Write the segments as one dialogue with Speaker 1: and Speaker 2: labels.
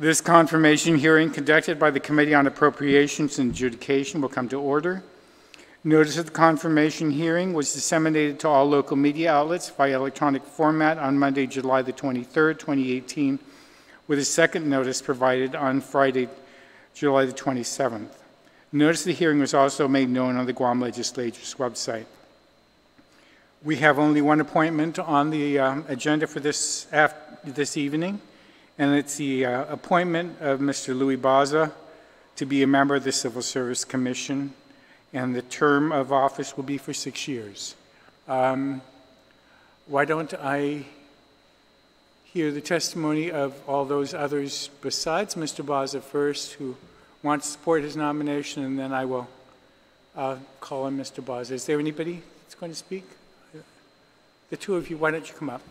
Speaker 1: This confirmation hearing conducted by the Committee on Appropriations and Adjudication will come to order. Notice of the confirmation hearing was disseminated to all local media outlets via electronic format on Monday, July the 23rd, 2018, with a second notice provided on Friday, July the 27th. Notice of the hearing was also made known on the Guam Legislature's website. We have only one appointment on the agenda for this evening, and it's the appointment of Mr. Louis Baza to be a member of the Civil Service Commission, and the term of office will be for 6 years. Why don't I hear the testimony of all those others besides Mr. Baza first who want to support his nomination, and then I will call on Mr. Baza. Is there anybody that's going to speak? The two of you, why don't you come up?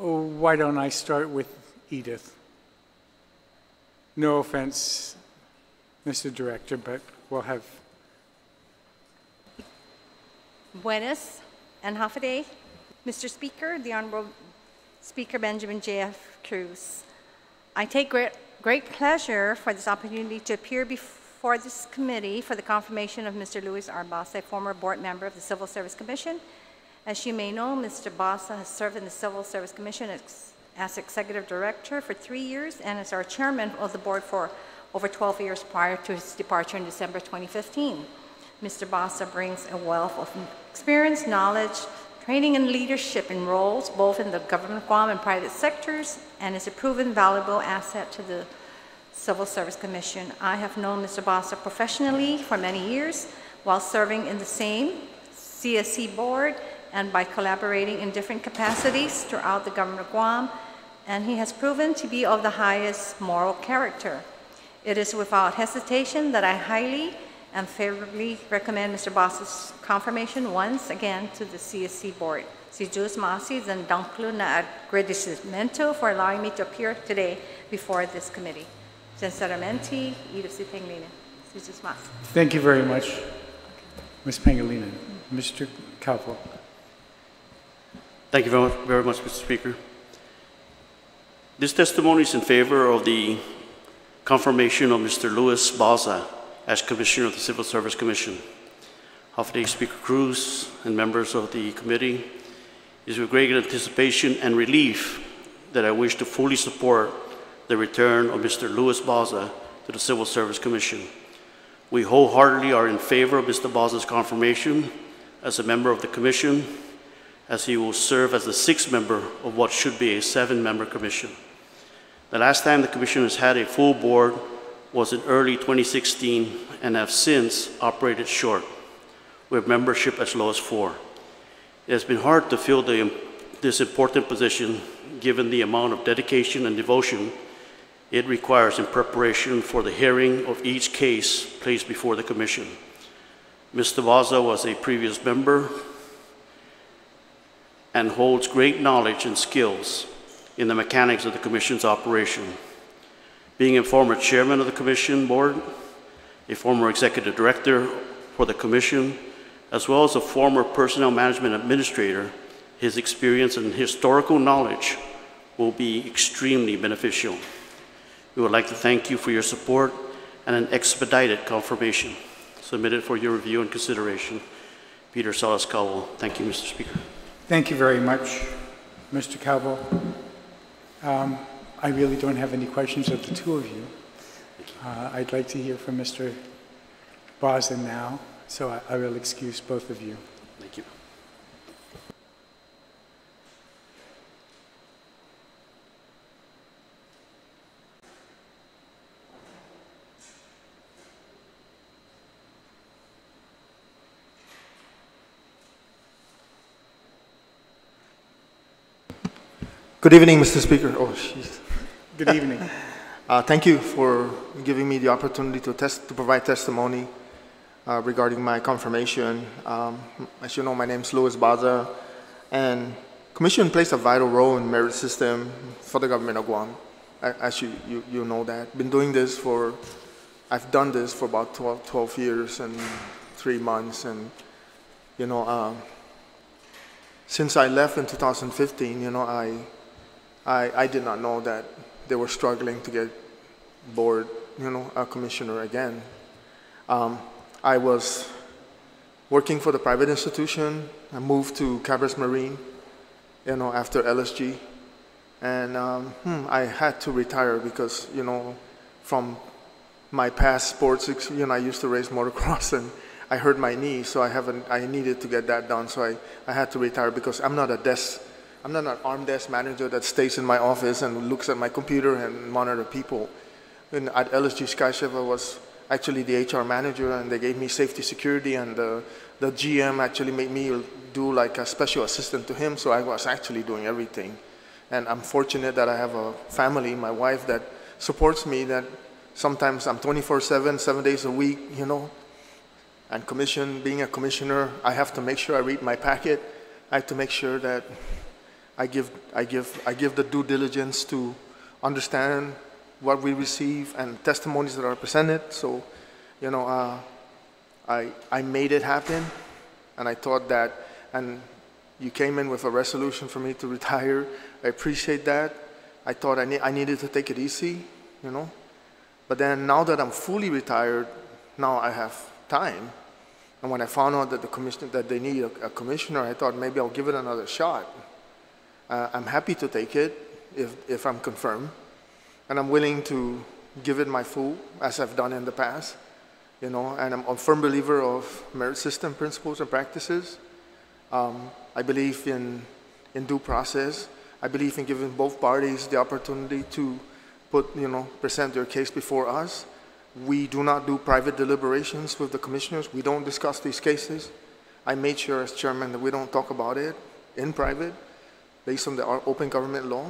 Speaker 1: Why don't I start with Edith? No offense, Mr. Director, but we'll have...
Speaker 2: Buenas and half a day. Mr. Speaker, the Honorable Speaker Benjamin J.F. Cruz. I take great pleasure for this opportunity to appear before this committee for the confirmation of Mr. Louis R. Baza, a former board member of the Civil Service Commission. As you may know, Mr. Baza has served in the Civil Service Commission as Executive Director for 3 years and as our Chairman of the Board for over 12 years prior to his departure in December 2015. Mr. Baza brings a wealth of experience, knowledge, training, and leadership in roles both in the government, Guam, and private sectors, and is a proven valuable asset to the Civil Service Commission. I have known Mr. Baza professionally for many years while serving in the same CSC board and by collaborating in different capacities throughout the government of Guam, and he has proven to be of the highest moral character. It is without hesitation that I highly and favorably recommend Mr. Baza's confirmation once again to the CSC board. Si Diyos maasi and danklo na agradecimento for allowing me to appear today before this committee. Sinceramente, Edith C. Pangilinan. Si Diyos maasi.
Speaker 1: Thank you very much, Ms. Pangilinan. Mr. Calvo.
Speaker 3: Thank you very much, Mr. Speaker. This testimony is in favor of the confirmation of Mr. Louis Baza as Commissioner of the Civil Service Commission. Half-day Speaker Cruz and members of the committee, it is with great anticipation and relief that I wish to fully support the return of Mr. Louis Baza to the Civil Service Commission. We wholeheartedly are in favor of Mr. Baza's confirmation as a member of the Commission, as he will serve as the 6th member of what should be a 7-member commission. The last time the commission has had a full board was in early 2016 and have since operated short, with membership as low as 4. It has been hard to fill this important position given the amount of dedication and devotion it requires in preparation for the hearing of each case placed before the commission. Mr. Baza was a previous member and holds great knowledge and skills in the mechanics of the Commission's operation. Being a former chairman of the Commission board, a former executive director for the Commission, as well as a former personnel management administrator, his experience and historical knowledge will be extremely beneficial. We would like to thank you for your support and an expedited confirmation submitted for your review and consideration. Peter Salas-Cowell. Thank you, Mr. Speaker.
Speaker 1: Thank you very much, Mr. Calvo. I really don't have any questions of the two of you. I'd like to hear from Mr. Baza now, so I will excuse both of you.
Speaker 3: Thank you.
Speaker 4: Good evening, Mr. Speaker. Oh, jeez.
Speaker 1: Good evening.
Speaker 4: Thank you for giving me the opportunity to provide testimony regarding my confirmation. As you know, my name is Louis Baza. And Commission plays a vital role in the merit system for the government of Guam. As you know that. Been doing this I've done this for about 12 years and 3 months. And, since I left in 2015, I did not know that they were struggling to get board, a commissioner again. I was working for the private institution. I moved to Cabras Marine, after LSG. And I had to retire because, from my past sports, I used to race motocross and I hurt my knee, so I needed to get that done. So I had to retire because I'm not an arm desk manager that stays in my office and looks at my computer and monitor people. And at LSG Skychef, I was actually the HR manager, and they gave me safety security, and the GM actually made me do like a special assistant to him, so I was actually doing everything. And I'm fortunate that I have a family, my wife, that supports me, that sometimes I'm 24/7, 7 days a week, and being a commissioner, I have to make sure I read my packet. I have to make sure that I give the due diligence to understand what we receive and testimonies that are presented. So, I made it happen, and I thought that, and you came in with a resolution for me to retire. I appreciate that. I thought I needed to take it easy, But then now that I'm fully retired, now I have time. And when I found out that they need a commissioner, I thought maybe I'll give it another shot. I'm happy to take it if I'm confirmed. And I'm willing to give it my full, as I've done in the past, and I'm a firm believer of merit system principles and practices. I believe in due process. I believe in giving both parties the opportunity to present their case before us. We do not do private deliberations with the commissioners. We don't discuss these cases. I made sure as chairman that we don't talk about it in private based on the open government law.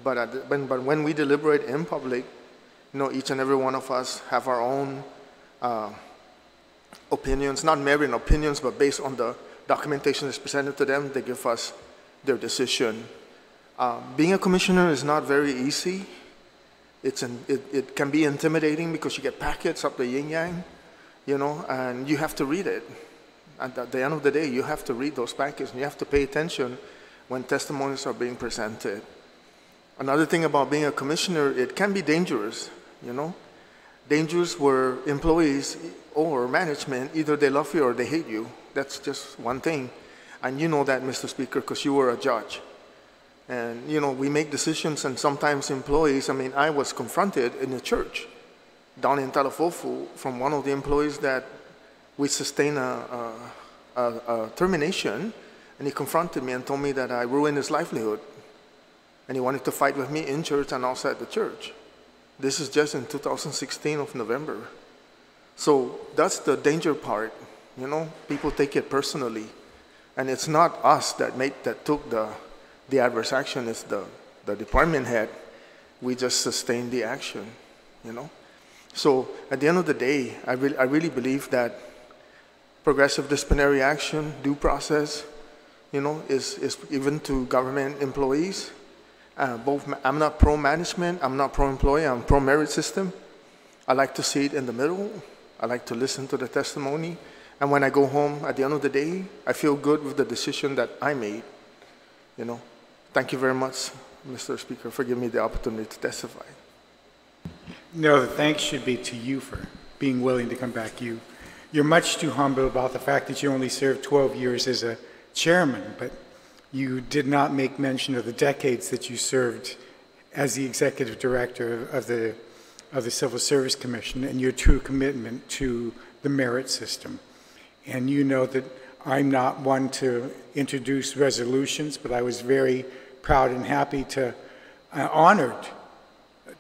Speaker 4: But when we deliberate in public, each and every one of us have our own opinions, not merit opinions, but based on the documentation that's presented to them, they give us their decision. Being a commissioner is not very easy. It can be intimidating because you get packets up the yin-yang, and you have to read it. At the end of the day, you have to read those packets, and you have to pay attention when testimonies are being presented. Another thing about being a commissioner, it can be dangerous, Dangerous where employees or management, either they love you or they hate you. That's just one thing. And you know that, Mr. Speaker, because you were a judge. And, we make decisions, and sometimes employees, I was confronted in the church down in Talafofu from one of the employees that we sustained a termination, and he confronted me and told me that I ruined his livelihood. And he wanted to fight with me in church and outside the church. This is just in 2016 of November. So that's the danger part, people take it personally. And it's not us that took the adverse action, it's the department head. We just sustained the action, So at the end of the day, I really believe that progressive disciplinary action, due process, is given to government employees. I'm not pro-management, I'm not pro-employee, I'm pro-merit system. I like to see it in the middle. I like to listen to the testimony. And when I go home at the end of the day, I feel good with the decision that I made. Thank you very much, Mr. Speaker, for giving me the opportunity to testify.
Speaker 1: No, the thanks should be to you for being willing to come back. You're much too humble about the fact that you only served 12 years as a chairman, but you did not make mention of the decades that you served as the executive director of the Civil Service Commission and your true commitment to the merit system. And you know that I'm not one to introduce resolutions, but I was very proud and happy to, honored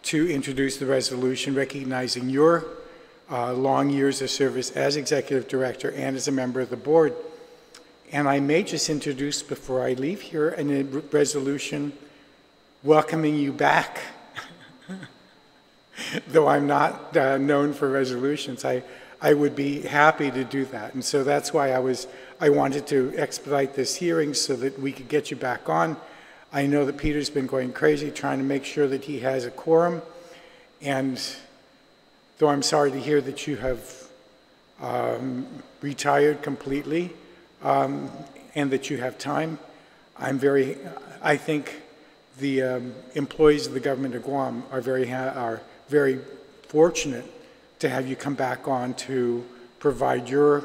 Speaker 1: to introduce the resolution recognizing your long years of service as executive director and as a member of the board. And I may just introduce, before I leave here, a resolution welcoming you back. Though I'm not known for resolutions, I I would be happy to do that. And so that's why I wanted to expedite this hearing so that we could get you back on. I know that Peter's been going crazy trying to make sure that he has a quorum. And though I'm sorry to hear that you have retired completely and that you have time, I think the employees of the government of Guam are very fortunate to have you come back on to provide your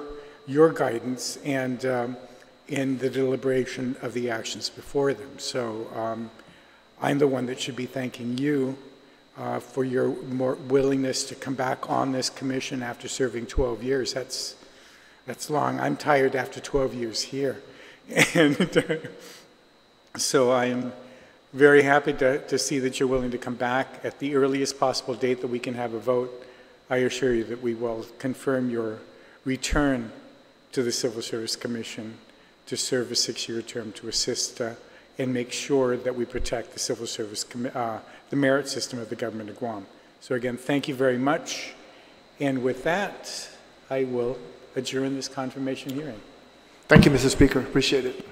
Speaker 1: guidance and in the deliberation of the actions before them. So I'm the one that should be thanking you for your more willingness to come back on this commission after serving 12 years. That's long. I'm tired after 12 years here. And so I am very happy to see that you're willing to come back at the earliest possible date that we can have a vote. I assure you that we will confirm your return to the Civil Service Commission to serve a 6-year term to assist and make sure that we protect the civil service, the merit system of the government of Guam. So again, thank you very much. And with that, I will adjourn this confirmation hearing.
Speaker 4: Thank you, Mr. Speaker. Appreciate it.